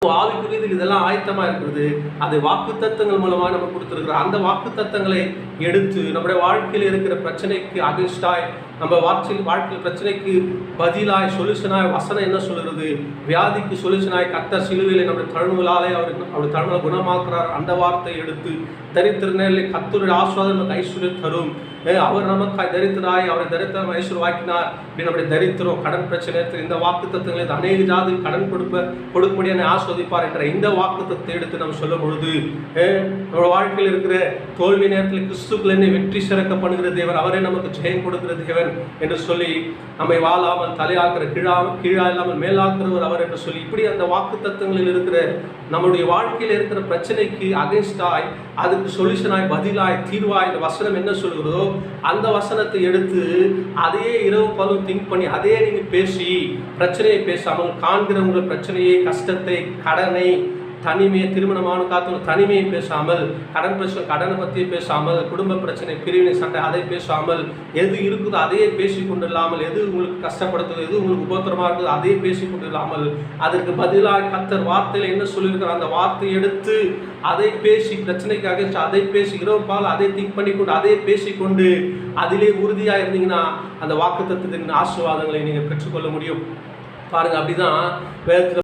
ஆவிக்குரியதில் இதெல்லாம் ஆயத்தமா இருக்கிறது. அது வாக்குத்தத்தங்கள் மூலமா நம்ம கொடுத்திருக்கிறோம். அந்த வாக்குத்தத்தங்களை எடுத்து நம்முடைய வாழ்க்கையில் இருக்கிற பிரச்சனைக்கு அகைன்ஸ்டாய், நம்ம வாழ்க்கையில் பிரச்சனைக்கு பதிலாய் சொல்யூஷனாய் வசனம் என்ன சொல்கிறது? வியாதிக்கு சொல்யூஷனாய் கர்த்தர் சிலுவையிலே நம்முடைய தழும்புகளாலே அவர் தழும்புகளை குணமாக்குறார். அந்த வார்த்தையை எடுத்து தரித்திரனிலே கர்த்தருடைய ஆசீர்வாதம் நமக்கு ஐஸ்வர்யம் தரும். அவர் நமக்காய் தரித்திராய் அவரை தரித்திரம் ஐஸ்வர்யமாக்கினார். நம்முடைய தரித்திரம் கடன் பிரச்சனை இந்த வாக்குத்தத்தங்களை அநேக ஜாதி கடன் கொடுக்கும்படியான ஆஸ்வதிப்பார் என்ற இந்த வாக்குத்தத்தை எடுத்து நம்ம சொல்லும் பொழுது நம்ம வாழ்க்கையில் இருக்கிற தோல்வி நேரத்தில் கிறிஸ்துக்கள் என்னை வெற்றி சிறக்க பண்ணுகிற தேவன், அவரே நமக்கு ஜெயம் கொடுக்கிற தேவன் என்று சொல்லி, நம்மை வாழாமல் தலையாக்குற கீழா இல்லாமல் மேலாக்குறவர் அவர் என்று சொல்லி, இப்படி அந்த வாக்குத்தத்தங்களில் இருக்கிற நம்முடைய வாழ்க்கையில் இருக்கிற பிரச்சனைக்கு அகைன்ஸ்டாய், அதுக்கு சொல்யூஷனாய், பதிலாய், தீர்வாய் இந்த வசனம் என்ன சொல்கிறதோ அந்த வசனத்தை எடுத்து அதையே இரவு பகலும் திங்க் பண்ணி அதே நீங்கள் பேசி பிரச்சனையை பேசாமல் காண்கிறவங்க பிரச்சனையை, கஷ்டத்தை, கடனை, தனிமையை, திருமணமான காலத்தில் தனிமையை பேசாமல், கடன் பிரச்சனை கடனை பற்றி பேசாமல், குடும்ப பிரச்சனை, பிரிவினை, சண்டை அதை பேசாமல், எது இருக்குதோ அதையே பேசி கொண்டு இல்லாமல், எது உங்களுக்கு கஷ்டப்படுத்துது, எது உங்களுக்கு உபத்திரமாக இருக்குது அதையே பேசி கொண்டு இல்லாமல், அதற்கு பதிலாக கர்த்தர் வார்த்தையில் என்ன சொல்லியிருக்கிற அந்த வார்த்தையை எடுத்து அதை பேசி பிரச்சனைக்காக அதை பேசி இரவு பால் அதை திங்க் பண்ணி கொண்டு அதை பேசிக்கொண்டு அதிலே உறுதியாக இருந்தீங்கன்னா அந்த வாக்குத்தத்தத்தின் ஆசீர்வாதங்களை நீங்கள் பெற்றுக்கொள்ள முடியும். பாருங்கள், அப்படிதான் வேதத்தில்